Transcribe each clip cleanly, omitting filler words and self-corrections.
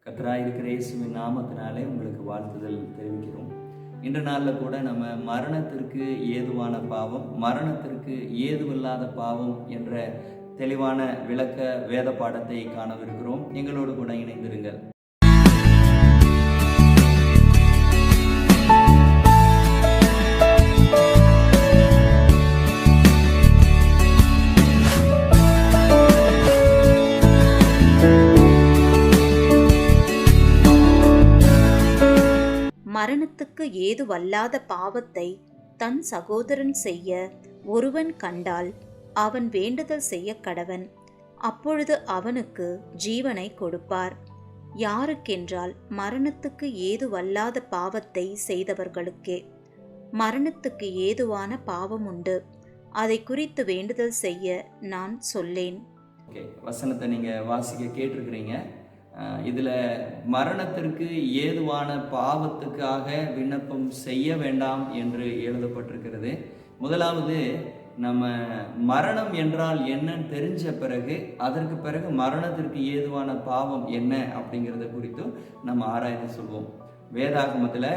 கர்த்தராயிருக்கிற இயேசுவின் நாமத்தினாலே உங்களுக்கு வாழ்த்துதல் தெரிவிக்கிறோம். இன்ற நாளில் கூட நம்ம மரணத்திற்கு ஏதுவான பாவம், மரணத்திற்கு ஏதுவில்லாத பாவம் என்ற தெளிவான விளக்க வேத பாடத்தை காணவிருக்கிறோம். எங்களோடு கூட இணைந்திருங்கள். மரணத்துக்கு ஏதுவல்லாத பாவத்தை தன் சகோதரன் செய்ய ஒருவன் கண்டால் அவன் வேண்டுதல் செய்ய கடவன். அப்பொழுது அவனுக்கு ஜீவனை கொடுப்பார். யாருக்கென்றால் மரணத்துக்கு ஏதுவல்லாத பாவத்தை செய்தவர்களுக்கே. மரணத்துக்கு ஏதுவான பாவம் உண்டு, அதை குறித்து வேண்டுதல் செய்ய நான் சொல்லேன். வசனத்தை நீங்க வாசிக்க கேட்டிருக்கிறீங்க. இதில் மரணத்திற்கு ஏதுவான பாவத்துக்காக விண்ணப்பம் செய்ய வேண்டாம் என்று எழுதப்பட்டிருக்கிறது. முதலாவது, நம்ம மரணம் என்றால் என்னன்னு தெரிஞ்ச பிறகு அதற்கு பிறகு மரணத்திற்கு ஏதுவான பாவம் என்ன அப்படிங்கிறத குறித்து நம்ம ஆராய்ந்து சொல்வோம். வேதாகமத்தில்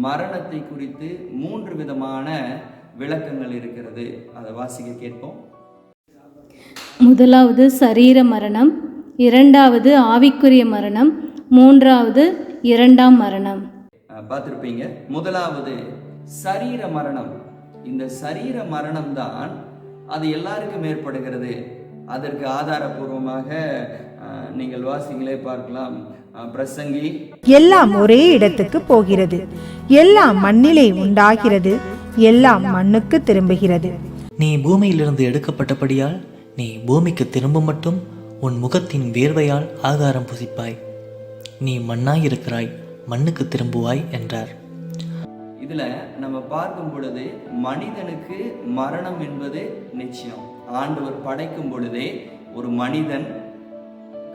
மரணத்தை குறித்து 3 விதமான விளக்கங்கள் இருக்கிறது. அதை வாசிக்க கேட்போம். முதலாவது சரீர மரணம், இரண்டாவது ஆவிக்குரிய மரணம், மூன்றாவது இரண்டாம் மரணம். பார்த்துருப்பீங்க. முதலாவது சரீர மரணம். இந்த சரீர மரணம் தான் அது எல்லாருக்கும் ஏற்படுகிறது. அதற்கு ஆதாரபூர்வமாக நீங்கள் வாசிங்களே பார்க்கலாம். பிரசங்கி, எல்லாம் ஒரே இடத்துக்கு போகிறது, எல்லாம் மண்ணிலே உண்டாகிறது, எல்லாம் மண்ணுக்கு திரும்புகிறது. நீ பூமியிலிருந்து எடுக்கப்பட்டபடியால் நீ பூமிக்கு திரும்ப மட்டும் உன் முகத்தின் வேர்வையால் ஆகாரம் புசிப்பாய். நீ மண்ணாயிருக்கிறாய், மண்ணுக்கு திரும்புவாய் என்றார். இதுல நம்ம பார்க்கும் பொழுது மனிதனுக்கு மரணம் என்பது நிச்சயம். ஆண்டவர் படைக்கும் பொழுதே ஒரு மனிதன்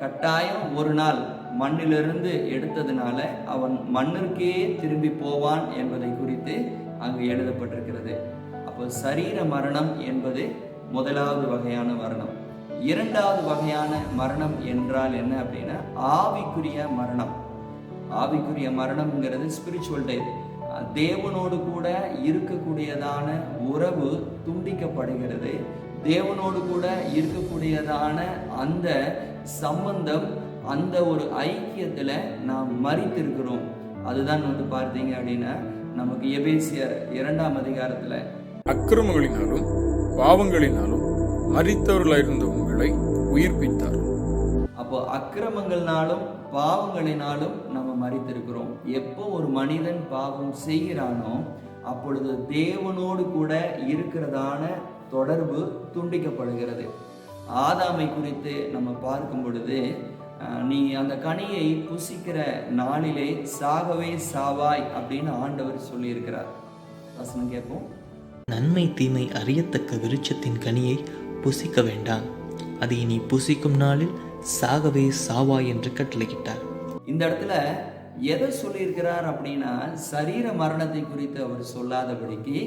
கட்டாயம் ஒரு நாள் மண்ணிலிருந்து எடுத்ததுனால அவன் மண்ணிற்கே திரும்பி போவான் என்பதை குறித்து அங்கு எழுதப்பட்டிருக்கிறது. அப்போ சரீர மரணம் என்பது முதலாவது வகையான மரணம். இரண்டாவது வகையான மரணம் என்றால் என்ன அப்படின்னா ஆவிக்குரிய மரணம். ஆவிக்குரிய மரணம்ங்கிறது ஸ்பிரிச்சுவல் டெத். தேவனோடு கூட இருக்கக்கூடியதான உறவு துண்டிக்கப்படுகிறது. தேவனோடு கூட இருக்கக்கூடியதான அந்த சம்பந்தம், அந்த ஒரு ஐக்கியத்துல நாம் மரித்திருக்கிறோம். அதுதான் பார்த்தீங்க அப்படின்னா நமக்கு எபேசியர் 2ஆம் அதிகாரத்துல அக்கிரமங்களினாலும் பாவங்களினாலும் மரித்தவர்களாயிருந்த உங்களை உயிர்ப்பித்தார். அப்போ அக்கிரமங்கள்னாலும் பாவங்களினாலும் நம்ம மரித்திருக்கிறோம். எப்போ ஒரு மனிதன் பாவம் செய்கிறானோ அப்பொழுது தேவனோடு கூட இருக்கிறதான தொடர்பு துண்டிக்கப்படுகிறது. ஆதாமை குறித்து நம்ம பார்க்கும் பொழுது, நீ அந்த கனியை புசிக்கிற நாளிலே சாகவே சாவாய் அப்படின்னு ஆண்டவர் சொல்லி இருக்கிறார். வசனம் கேட்போம். நன்மை தீமை அறியத்தக்க விருட்சத்தின் கனியை புசிக்க வேண்டாம், அதை நீ புசிக்கும் நாளில் சாகவே சாவாய் என்று கட்டளையிட்டார். இந்த இடத்துல எதை சொல்லியிருக்கிறார் அப்படின்னா, சரீர மரணத்தை குறித்து அவர் சொல்லாதபடிக்கு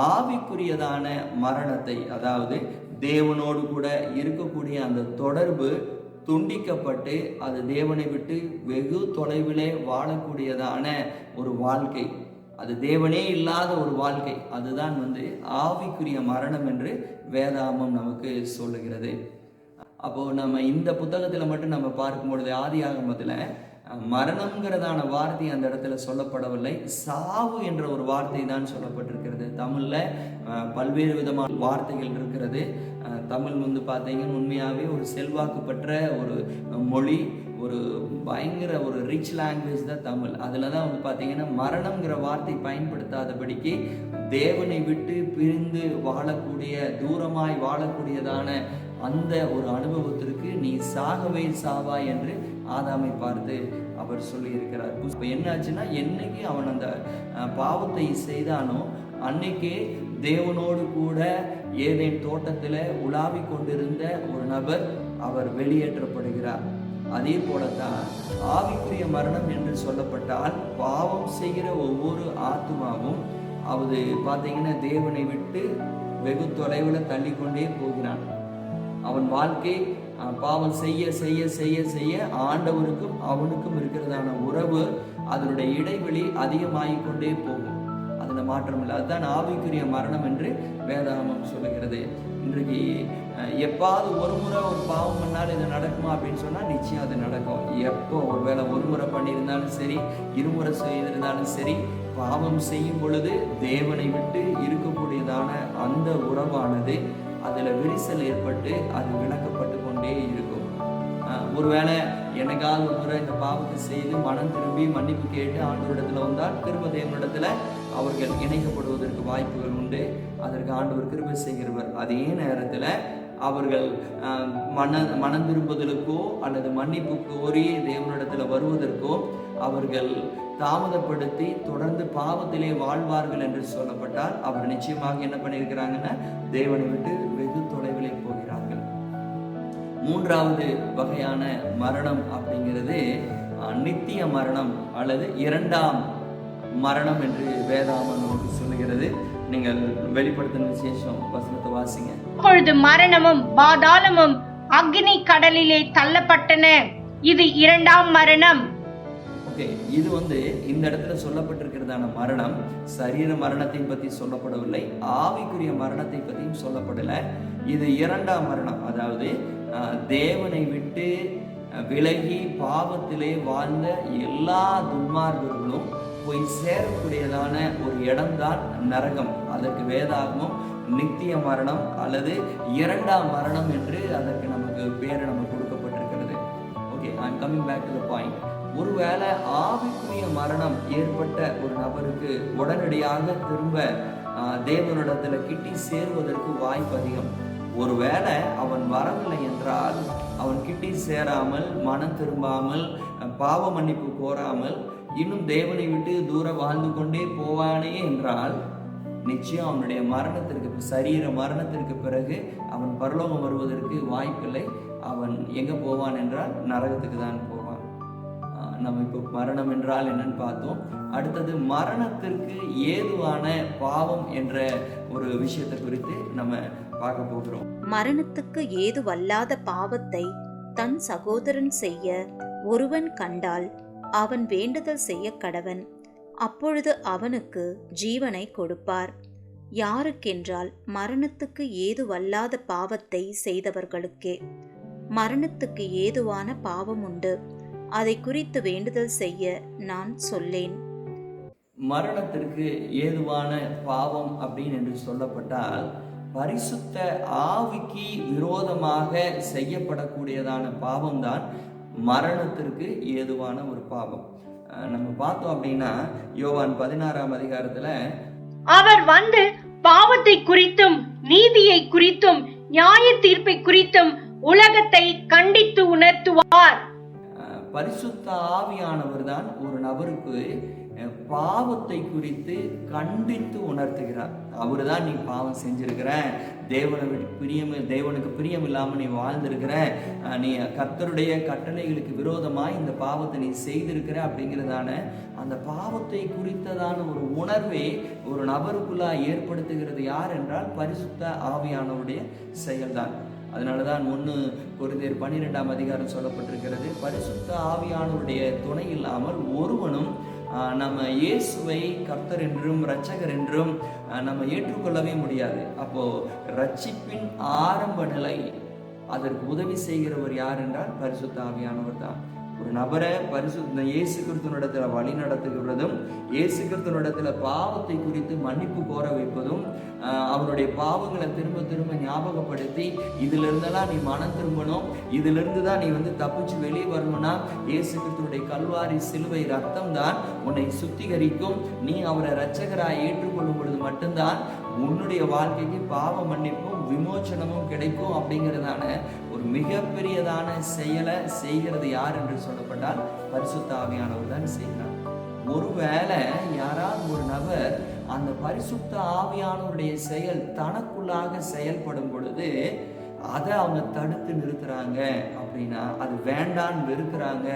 ஆவிக்குரியதான மரணத்தை, அதாவது தேவனோடு கூட இருக்கக்கூடிய அந்த தொடர்பு துண்டிக்கப்பட்டு அது தேவனை விட்டு வெகு தொலைவிலே வாழக்கூடியதான ஒரு வாழ்க்கை, அது தேவனே இல்லாத ஒரு வாழ்க்கை, அதுதான் ஆவிக்குரிய மரணம் என்று வேதாகமம் நமக்கு சொல்லுகிறது. அப்போ நம்ம இந்த புத்தகத்துல மட்டும் நம்ம பார்க்கும் பொழுது ஆதியாகமத்துல மரணம்ங்கிறதான வார்த்தை அந்த இடத்துல சொல்லப்படவில்லை, சாவு என்ற ஒரு வார்த்தை தான் சொல்லப்பட்டிருக்கிறது. தமிழ்ல பல்வேறு விதமான வார்த்தைகள் இருக்கிறது. தமிழ் பார்த்தீங்கன்னா உண்மையாகவே ஒரு செல்வாக்கு பெற்ற ஒரு மொழி, ஒரு பயங்கர ஒரு ரிச் லாங்குவேஜ் தான் தமிழ். அதில் தான் பார்த்தீங்கன்னா மரணம்ங்கிற வார்த்தை பயன்படுத்தாதபடிக்கு தேவனை விட்டு பிரிந்து வாழக்கூடிய, தூரமாய் வாழக்கூடியதான அந்த ஒரு அனுபவத்திற்கு நீ சாகவே சாவாய் என்று ஆதாமை பார்த்து அவர் சொல்லி இருக்கிறார். இப்போ என்ன ஆச்சுன்னா, என்னைக்கு அவன் அந்த பாவத்தை செய்தானோ அன்னைக்கே தேவனோடு கூட ஏதேன் தோட்டத்தில் உலாவி கொண்டிருந்த ஒரு நபர் அவர் வெளியேற்றப்படுகிறார். அதே போலத்தான் ஆவிக்குரிய மரணம் என்று சொல்லப்பட்டால் பாவம் செய்கிற ஒவ்வொரு ஆத்மாவும் அது பார்த்தீங்கன்னா தேவனை விட்டு வெகு தொலைவில் தள்ளி கொண்டே போகிறான். அவன் வாழ்க்கை பாவம் செய்ய செய்ய செய்ய செய்ய ஆண்டவருக்கும் அவனுக்கும் இருக்கிறதான உறவு, அதனுடைய இடைவெளி அதிகமாகிக் கொண்டே போகும். அதுல மாற்றம் இல்லை. அதுதான் ஆவிக்குரிய மரணம் என்று வேதாகமம் சொல்லுகிறது. இன்றைக்கு எப்பாவது ஒரு முறை ஒரு பாவம் பண்ணால் இது நடக்குமா அப்படின்னு சொன்னா நிச்சயம் அது நடக்கும். எப்போ ஒருவேளை ஒரு முறை பண்ணியிருந்தாலும் சரி, இருமுறை செய்திருந்தாலும் சரி, பாவம் செய்யும் பொழுது தேவனை விட்டு இருக்கக்கூடியதான அந்த உறவானது அதுல விரிசல் ஏற்பட்டு அது விளக்கப்பட்டு கொண்டே இருக்கும். ஒருவேளை எனக்காவது ஒரு முறை இந்த பாவத்தை செய்து மனம் திரும்பி மன்னிப்பு கேட்டு ஆண்டவரிடத்துல வந்தால் திரும்ப தேவனிடத்துல அவர்கள் இணைக்கப்படுவதற்கு வாய்ப்புகள் உண்டு. அதற்கு ஆண்டவர் கிருபை செய்கிறவர். அதே நேரத்துல அவர்கள் மனம் திரும்புதலுக்கோ அல்லது மன்னிப்பு கோரி தேவனிடத்துல வருவதற்கோ அவர்கள் தாமதப்படுத்தி தொடர்ந்து பாவத்திலே வாழ்வார்கள் என்று சொல்லப்பட்டால் அவர் நிச்சயமாக என்ன பண்ணியிருக்கிறாங்கன்னா தேவனை விட்டு வெகு தொலைவிலே போகிறார்கள். மூன்றாவது வகையான மரணம் அப்படிங்கிறது நித்திய மரணம் அல்லது இரண்டாம் மரணம் என்று வேதாகமம் நமக்கு சொல்லுகிறது. நீங்கள் வெளிப்படுத்தின விசேஷம் வசனத்தை வாசிங்க. அப்பொழுது மரணமும் பாதாளமும் அக்னி கடலிலே தள்ளப்பட்டன. இது இரண்டாம் மரணம். ஓகே, இது இந்த இடத்துல சொல்லப்பட்டிருக்கிறதான மரணம் சரீர மரணத்தை பத்தி சொல்லப்படவில்லை, ஆவிக்குரிய மரணத்தை பத்தியும் சொல்லப்படல. இது இரண்டாம் மரணம். அதாவது தேவனை விட்டு விலகி பாவத்திலே வாழ்ந்த எல்லா துன்மார்க்கர்களும் போய் சேரக்கூடியதான ஒரு இடம்தான் நரகம். அதற்கு வேதாகமம் நித்திய மரணம் அல்லது இரண்டாம் மரணம் என்று அதற்கு நமக்கு பேர் நமக்கு கொடுக்கப்பட்டிருக்கிறது. Okay, I am coming back to the point. ஒருவேளை ஆவிக்குரிய மரணம் ஏற்பட்ட ஒரு நபருக்கு உடனடியாக திரும்ப தேவனிடத்துல கிட்டி சேருவதற்கு வாய்ப்பு அதிகம். ஒருவேளை அவன் வரவில்லை என்றால், அவன் கிட்டி சேராமல் மனம் திரும்பாமல் பாவ மன்னிப்பு கோராமல் இன்னும் தேவனை விட்டு தூரம் வாழ்ந்து கொண்டே போவானே என்றால் நிச்சயம் அவனுடைய மரணத்திற்கு சரீர மரணத்திற்கு பிறகு அவன் பரலோகம் வருவதற்கு வாய்ப்பில்லை. அவன் எங்க போவான் என்றால் நரகத்துக்கு தான் போவான். நம்ம இப்போ மரணம் என்றால் என்னன்னு பார்த்தோம். அடுத்தது மரணத்திற்கு ஏதுவான பாவம் என்ற ஒரு விஷயத்தை குறித்து நம்ம பார்க்க போகிறோம். மரணத்துக்கு ஏதுவல்லாத பாவத்தை தன் சகோதரன் செய்ய ஒருவன் கண்டால் அவன் வேண்டுதல் செய்ய கடவன். அப்பொழுது அவனுக்கு ஜீவனை கொடுப்பார். யாருக்கென்றால் மரணத்துக்கு ஏதுவல்லாத பாவத்தை செய்தவர்களுக்கே. மரணத்துக்கு ஏதுவான பாவம் உண்டு, அதை குறித்து வேண்டுதல் செய்ய நான் சொல்லேன். மரணத்திற்கு ஏதுவான பாவம் அப்படின்னு என்று சொல்லப்பட்டால் பரிசுத்த ஆவிக்கு விரோதமாக செய்யப்படக்கூடியதான பாவம் தான் மரணத்திற்கு ஏதுவான ஒரு பாவம். நம்ம பார்த்தோம் அப்படின்னா யோவான் 16ஆம் அதிகாரத்துல அவர் வந்து பாவத்தை குறித்தும் நீதியை குறித்தும் நியாய தீர்ப்பை குறித்தும் உலகத்தை கண்டித்து உணர்த்துவார். பரிசுத்த ஆவியானவர் தான் ஒரு நபருக்கு பாவத்தை குறித்து கண்டித்து உணர்த்துகிறார். அவரு தான் நீ பாவம் செஞ்சிருக்கிற, தேவனுக்கு பிரியம் இல்லாம நீ வாழ்ந்திருக்கிற, நீ கர்த்தருடைய கட்டளைகளுக்கு விரோதமாய் இந்த பாவத்தை நீ செய்திருக்கிற அப்படிங்கிறதான அந்த பாவத்தை குறித்ததான ஒரு உணர்வை ஒரு நபருக்குள்ளா ஏற்படுத்துகிறது யார் என்றால் பரிசுத்த ஆவியானவருடைய செயல்தான். அதனாலதான் 1 கொரிந்தியர் 12ஆம் அதிகாரம் சொல்லப்பட்டிருக்கிறது, பரிசுத்த ஆவியானவருடைய துணை இல்லாமல் ஒருவனும் நம்ம இயேசுவை கர்த்தர் என்றும் இரட்சகர் என்றும் நம்ம ஏற்றுக்கொள்ளவே முடியாது. அப்போ ரட்சிப்பின் ஆரம்ப நிலை அதற்கு உதவி செய்கிறவர் யார் என்றால் பரிசுத்த ஆவியானவர் தான். ஒரு நபரை இயேசு கிறிஸ்துவினிடத்துல வழி நடத்துகிறதும், இயேசு கிறிஸ்துவினிடத்துல பாவத்தை குறித்து மன்னிப்பு கோர வைப்பதும், அவருடைய பாவங்களை திரும்ப திரும்ப ஞாபகப்படுத்தி இதுல இருந்தெல்லாம் நீ மனம் திரும்பணும், இதுல இருந்து தான் நீ தப்பிச்சு வெளியே வரணும்னா இயேசு கிறிஸ்துவுடைய கல்வாரி சிலுவை ரத்தம் தான் உன்னை சுத்திகரிக்கும். நீ அவரை இரட்சகராய் ஏற்றுக்கொள்ளும் பொழுது மட்டும்தான் உன்னுடைய வாழ்க்கைக்கு பாவ மன்னிப்பும் விமோச்சனமும் கிடைக்கும் அப்படிங்கிறதான ஒரு மிகப்பெரியதான செயலை செய்கிறது யார் என்று சொல்லப்பட்டால் பரிசுத்த ஆவியானவர் தான் செய்கிறார். ஒருவேளை யாராவது ஒரு நபர் அந்த பரிசுத்த ஆவியானவருடைய செயல் தனக்குள்ளாக செயல்படும் பொழுது அதை அவங்க தடுத்து நிறுத்துறாங்க அப்படின்னா, அது வேண்டான்னு வெறுக்கிறாங்க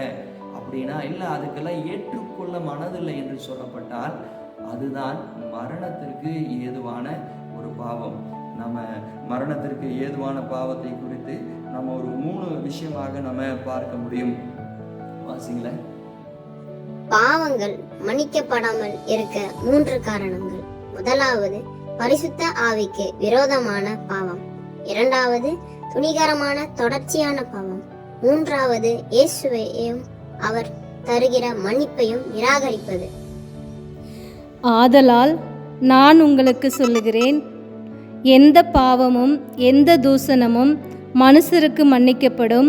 அப்படின்னா, இல்லை அதுக்கெல்லாம் ஏற்றுக்கொள்ள மனதில்லை என்று சொல்லப்பட்டால் அதுதான் மரணத்திற்கு ஏதுவான ஒரு பாவம். நம்ம மரணத்திற்கு ஏதுவான பாவத்தை குறித்து நம்ம ஒரு 3 விஷயமாக நம்ம பார்க்க முடியும். வாசிங்களேன். பாவங்கள் மன்னிக்கப்படாமல் இருக்க 3 காரணங்கள். முதலாவது, பரிசுத்த ஆவிக்கு விரோதமான பாவம். இரண்டாவது, துணிகரமான தொடர்ச்சியான பாவம். மூன்றாவது, இயேசுவையும் அவர் தருகிற மன்னிப்பையும் நிராகரிப்பது. ஆதலால் நான் உங்களுக்கு சொல்லுகிறேன், எந்த பாவமும் எந்த தூசணமும் மனுஷருக்கு மன்னிக்கப்படும்,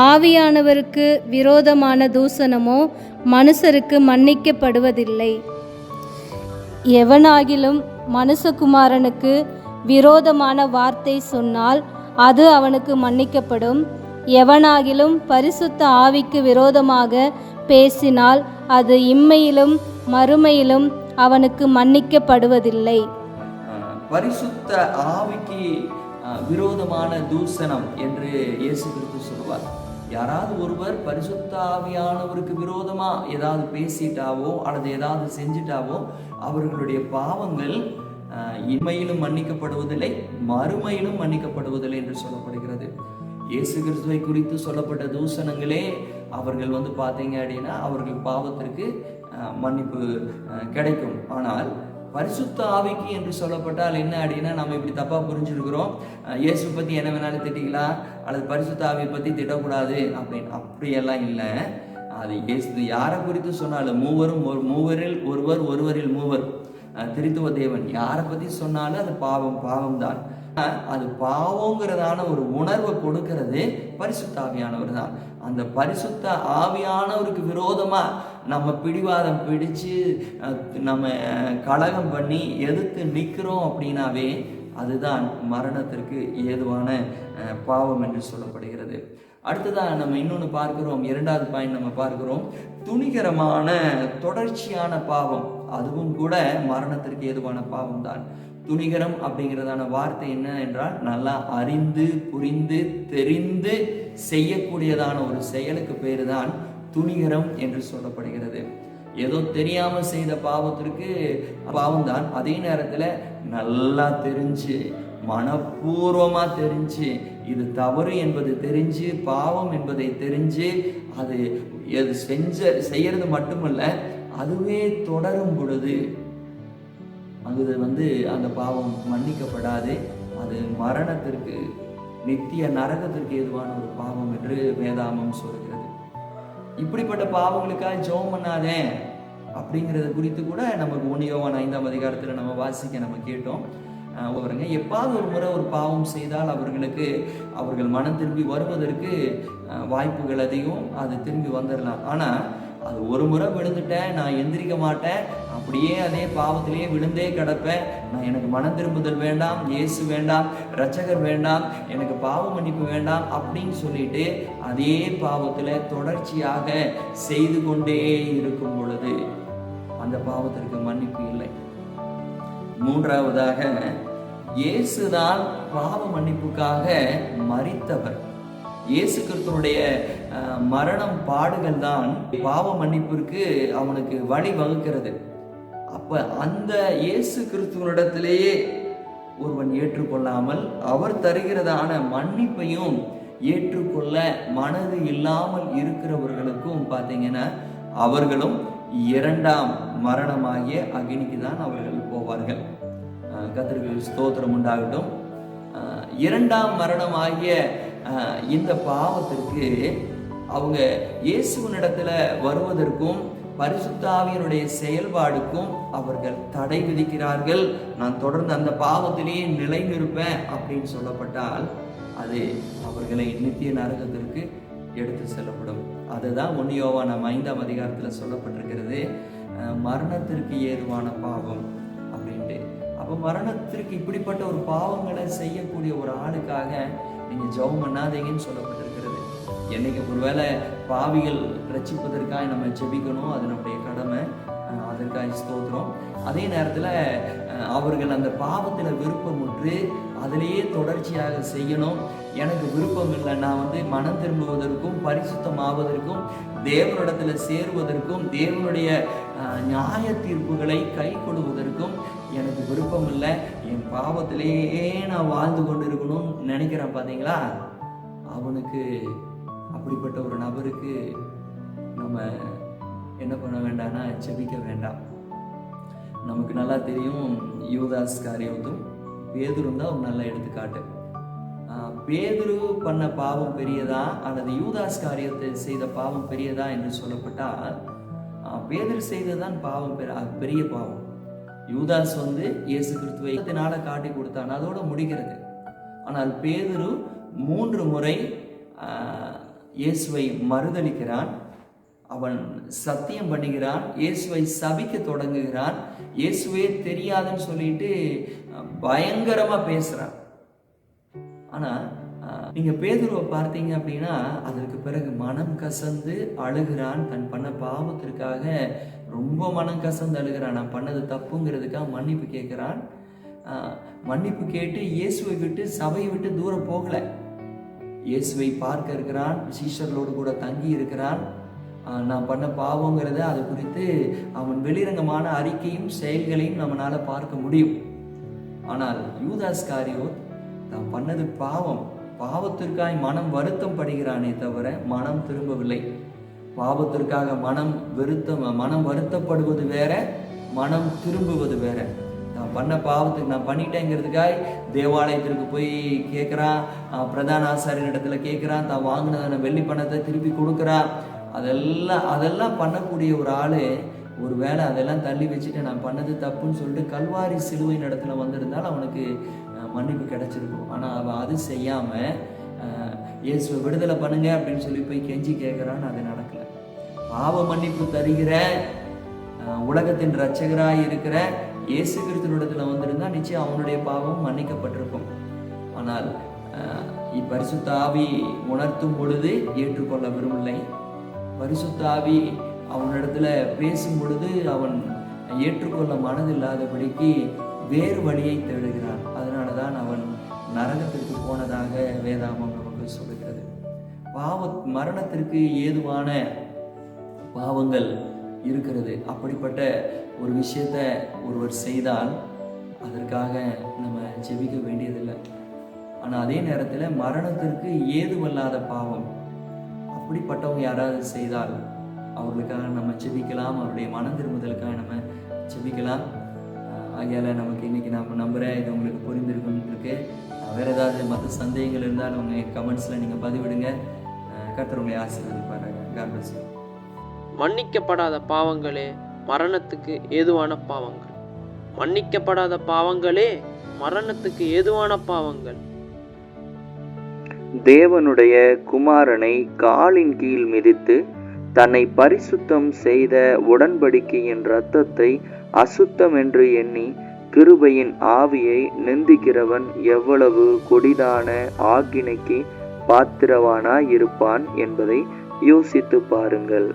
ஆவியானவருக்கு விரோதமான தூசணமோ மனுஷருக்கு மன்னிக்கப்படுவதில்லை. எவனாகிலும் மனுஷகுமாரனுக்கு விரோதமான வார்த்தை சொன்னால் அது அவனுக்கு மன்னிக்கப்படும். எவனாகிலும் பரிசுத்த ஆவிக்கு விரோதமாக பேசினால் அது இம்மையிலும் மறுமையிலும் அவனுக்கு மன்னிக்கப்படுவதில்லை. பரிசுத்த ஆவிக்கு விரோதமான தூசணம் என்று இயேசு கிறிஸ்து சொல்வார். யாராவது ஒருவர் பரிசுத்த ஆவியானவருக்கு விரோதமா ஏதாவது பேசிட்டாவோ அல்லது ஏதாவது செஞ்சிட்டாவோ அவர்களுடைய பாவங்கள் இம்மையிலும் மன்னிக்கப்படுவதில்லை, மறுமையிலும் மன்னிக்கப்படுவதில்லை என்று சொல்லப்படுகிறது. இயேசு கிறிஸ்துவை குறித்து சொல்லப்பட்ட தூசணங்களே அவர்கள் பார்த்தீங்க அப்படின்னா அவர்கள் பாவத்திற்கு மன்னிப்பு கிடைக்கும். ஆனால் பரிசுத்த ஆவிக்கு என்று சொல்லப்பட்டால் என்ன அப்படின்னா நம்ம இப்படி தப்பா புரிஞ்சிருக்கிறோம். இயேசு பத்தி என்ன வேணாலும் திட்டிக்கலாம் அல்லது பரிசுத்த ஆவியை பத்தி திட்டக்கூடாது அப்படின்னு. அப்படியெல்லாம் இல்லை. அது இயேசு யாரை குறித்து சொன்னாலும் மூவரில் ஒருவர் ஒருவரில் மூவர் திரித்துவ தேவன் யாரை பத்தி சொன்னாலும் அது பாவம் தான். அது பாவங்கிறதான ஒரு உணர்வை கொடுக்கிறது பரிசுத்த ஆவியானவர் தான். அந்த பரிசுத்த ஆவியானவருக்கு விரோதமா நம்ம பிடிவாதம் பிடிச்சு நம்ம கலகம் பண்ணி எதிர்த்து நிற்கிறோம் அப்படின்னாவே அதுதான் மரணத்திற்கு ஏதுவான பாவம் என்று சொல்லப்படுகிறது. அடுத்ததான் நம்ம இன்னொன்று பார்க்கிறோம். 2வது பாயிண்ட் நம்ம பார்க்கிறோம், துணிகரமான தொடர்ச்சியான பாவம். அதுவும் கூட மரணத்திற்கு ஏதுவான பாவம் தான். துணிகரம் அப்படிங்கிறதான வார்த்தை என்ன என்றால் நல்லா அறிந்து புரிந்து தெரிந்து செய்யக்கூடியதான ஒரு செயலுக்கு பேரு தான் துணிகரம் என்று சொல்லப்படுகிறது. ஏதோ தெரியாம செய்த பாவத்திற்கு பாவம் தான். அதே நேரத்துல நல்லா தெரிஞ்சு மனப்பூர்வமா தெரிஞ்சு இது தவறு என்பது தெரிஞ்சு பாவம் என்பதை தெரிஞ்சு அது செய்யறது மட்டுமல்ல, அதுவே தொடரும் பொழுது அது அந்த பாவம் மன்னிக்கப்படாது. அது மரணத்திற்கு நித்திய நரகத்திற்கு ஏதுவான ஒரு பாவம் என்று வேதாமம் சொல்கிறது. இப்படிப்பட்ட பாவங்களுக்காக ஜெபம் பண்ணாதே அப்படிங்கிறது குறித்து கூட நமக்கு 1 யோவான் 5ஆம் அதிகாரத்தில் நம்ம வாசிக்க நம்ம கேட்டோம். எப்பாவது ஒரு முறை ஒரு பாவம் செய்தால் அவர்கள் மனம் திரும்பி வருவதற்கு வாய்ப்புகள் அதிகம். அது திரும்பி வந்துடலாம். ஆனால் அது ஒரு முறை விழுந்துட்டேன், நான் எந்திரிக்க மாட்டேன், அப்படியே அதே பாவத்திலேயே விழுந்தே கிடப்பேன், எனக்கு மனம் திரும்புதல் வேண்டாம், இயேசு வேண்டாம், இரட்சகர் வேண்டாம், எனக்கு பாவ மன்னிப்பு வேண்டாம் அப்படின்னு சொல்லிட்டு அதே பாவத்தில் தொடர்ச்சியாக செய்து கொண்டே இருக்கும் பொழுது அந்த பாவத்திற்கு மன்னிப்பு இல்லை. 3வதாக, இயேசுதான் பாவ மன்னிப்புக்காக மரித்தவர். இயேசு கிறிஸ்துவுடைய மரணம் பாடுகள் தான் பாவ மன்னிப்பிற்கு அவனுக்கு வழி வகுக்கிறது. அப்ப அந்த இயேசு கிறிஸ்துவனிடத்திலேயே ஒருவன் ஏற்றுக்கொள்ளாமல் அவர் தருகிறதான மன்னிப்பையும் ஏற்றுக்கொள்ள மனது இல்லாமல் இருக்கிறவர்களுக்கும் பார்த்தீங்கன்னா அவர்களும் 2ஆம் மரணமாகிய அக்னிக்கு தான் அவர்கள் போவார்கள். கர்த்தருக்கு ஸ்தோத்திரம் உண்டாகட்டும். 2ஆம் மரணமாகிய இந்த பாவத்திற்கு அவங்க இயேசுவினிடத்துல வருவதற்கும் பரிசுத்த ஆவியினுடைய செயல்பாடுக்கும் அவர்கள் தடை விதிக்கிறார்கள். நான் தொடர்ந்து அந்த பாவத்திலேயே நிலை நிற்பேன் அப்படின்னு சொல்லப்பட்டால் அது அவர்களை நித்திய நரகத்திற்கு எடுத்து செல்லப்படும். அதுதான் 1 யோவான் 5ஆம் அதிகாரத்தில் சொல்லப்பட்டிருக்கிறது, மரணத்திற்கு ஏதுவான பாவம் அப்படின்ட்டு. அப்போ மரணத்திற்கு இப்படிப்பட்ட ஒரு பாவங்களை செய்யக்கூடிய ஒரு ஆளுக்காக நீங்க ஜெபம் பண்ணாதீங்கன்னு சொல்லப்பட்டிருக்கிறது. என்னைக்கு ஒருவேளை பாவிகள் ரட்சிப்பதற்காக நம்ம ஜெபிக்கணும், அது நம்முடைய கடமை, அதற்காக ஸ்தோத்திரம். அதே நேரத்தில் அவர்கள் அந்த பாவத்தில் விருப்பமுற்று அதிலேயே தொடர்ச்சியாக செய்யணும். எனக்கு விருப்பம் இல்லை, நான் மனம் திரும்புவதற்கும் பரிசுத்தமாவதற்கும் தேவனிடத்தில் சேருவதற்கும் தேவனுடைய நியாய தீர்ப்புகளை கை கொள்வதற்கும் எனக்கு விருப்பம் இல்லை, என் பாவத்திலேயே நான் வாழ்ந்து கொண்டு இருக்கணும்னு நினைக்கிறேன். பார்த்தீங்களா, அவனுக்கு, அப்படிப்பட்ட ஒரு நபருக்கு நம்ம என்ன பண்ண வேண்டாம்னா ஜெபிக்க வேண்டாம். நமக்கு நல்லா தெரியும், யூதாஸ் காரியோத்தும் பேதுரும் தான் ஒரு நல்ல எடுத்துக்காட்டு. பேதுரு பண்ண பாவம் பெரியதா அல்லது யூதாஸ் காரியத்தை செய்த பாவம் பெரியதா என்று சொல்லப்பட்டால் பேதுரு செய்ததுதான் பாவம் பெரிய பாவம். யூதாஸ் இயேசு கிறிஸ்துவை காட்டி கொடுத்தான், அதோட முடிகிறது. ஆனால் பேதுரு 3 முறை இயேசுவை மறுதலிக்கிறான். அவன் சத்தியம் பண்ணுகிறான், இயேசுவை சபிக்க தொடங்குகிறான், இயேசுவே தெரியாதுன்னு சொல்லிட்டு பயங்கரமா பேசுறான். ஆனா நீங்க பேதுருவை பார்த்தீங்க அப்படின்னா அதற்கு பிறகு மனம் கசந்து அழுகிறான். தன் பண்ண பாவத்திற்காக ரொம்ப மனம் கசந்து அழுகிறான். நான் பண்ணது தப்புங்கிறதுக்காக மன்னிப்பு கேட்கிறான். மன்னிப்பு கேட்டு இயேசுவை விட்டு, சபையை விட்டு தூரம் போகல. இயேசுவை பார்க்க இருக்கிறான், சீஷர்களோடு கூட தங்கி இருக்கிறான். நான் பண்ண பாவங்கிறத அது குறித்து அவன் வெளிரங்கமான அறிக்கையும் செயல்களையும் நம்மளால பார்க்க முடியும். ஆனால் யூதாஸ் காரியோத் தான் பண்ணது பாவம், பாவத்திற்காக மனம் வருத்தம் படுகிறானே தவிர மனம் திரும்பவில்லை. பாவத்திற்காக மனம் வருத்தப்படுவது வேற, மனம் திரும்புவது வேற. நான் பண்ண பாவத்துக்கு நான் பண்ணிட்டேங்கிறதுக்காக தேவாலயத்திற்கு போய் கேட்குறான், பிரதான ஆசாரியன் இடத்துல கேட்குறான், தான் வாங்கினதான வெள்ளி பணத்தை திருப்பி கொடுக்குறான். அதெல்லாம் பண்ணக்கூடிய ஒரு ஆள் ஒரு வேளை அதெல்லாம் தள்ளி வச்சுட்டு நான் பண்ணது தப்புன்னு சொல்லிட்டு கல்வாரி சிலுவையின் இடத்துல வந்திருந்தால் அவனுக்கு மன்னிப்பு கிடைச்சிருக்கும். ஆனால் அவன் அது செய்யாமல் இயேசுவை விடுதலை பண்ணுங்க அப்படின்னு சொல்லி போய் கெஞ்சி கேட்குறான்னு அது நடக்கலை. பாவ மன்னிப்பு தருகிற உலகத்தின் இரட்சகராய் இருக்கிற இயேசு கிறிஸ்துவிடத்துல வந்திருந்தா நிச்சயம் அவனுடைய பாவம் மன்னிக்கப்பட்டிருக்கும். ஆனால் பரிசுத்த ஆவி உணர்த்தும் பொழுது ஏற்றுக்கொள்ள விரும்பவில்லை. பரிசுத்த ஆவி அவனிடத்துல பேசும் பொழுது அவன் ஏற்றுக்கொள்ள மனதில்லாதபடிக்கு வேறு வழியை தேடுகிறான். அதனாலதான் அவன் நரகத்திற்கு போனதாக வேதாகமம் நமக்கு சொல்லுகிறது. மரணத்திற்கு ஏதுவான பாவங்கள் இருக்கிறது. அப்படிப்பட்ட ஒரு விஷயத்த ஒருவர் செய்தால் அதற்காக நம்ம ஜெபிக்க வேண்டியதில்லை. ஆனால் அதே நேரத்தில் மரணத்திற்கு ஏதுவல்லாத பாவம் அப்படிப்பட்டவங்க யாராவது செய்தால் அவர்களுக்காக நம்ம ஜெபிக்கலாம், அவருடைய மனம் திரும்புதலுக்காக நம்ம ஜெபிக்கலாம். ஆகையால் நமக்கு இன்னைக்கு நம்ம நம்புகிறேன் இது உங்களுக்கு புரிந்திருக்குன்னு இருக்கு. வேறு ஏதாவது மற்ற சந்தேகங்கள் இருந்தால் உங்கள் கமெண்ட்ஸில் நீங்கள் பதிவிடுங்க. கர்த்தர் உங்களை ஆசீர்வதிப்பாராக. God bless you. மன்னிக்கப்படாத பாவங்களே மரணத்துக்கு ஏதுவான பாவங்கள். மன்னிக்கப்படாத பாவங்களே மரணத்துக்கு ஏதுவான பாவங்கள். தேவனுடைய குமாரனை காலின் கீழ் மிதித்து தன்னை பரிசுத்தம் செய்த உடன்படிக்கையின் இரத்தத்தை அசுத்தம் என்று எண்ணி கிருபையின் ஆவியை நிந்திக்கிறவன் எவ்வளவு கொடிதான ஆக்கினைக்கு பாத்திரவானாய் இருப்பான் என்பதை யோசித்து பாருங்கள்.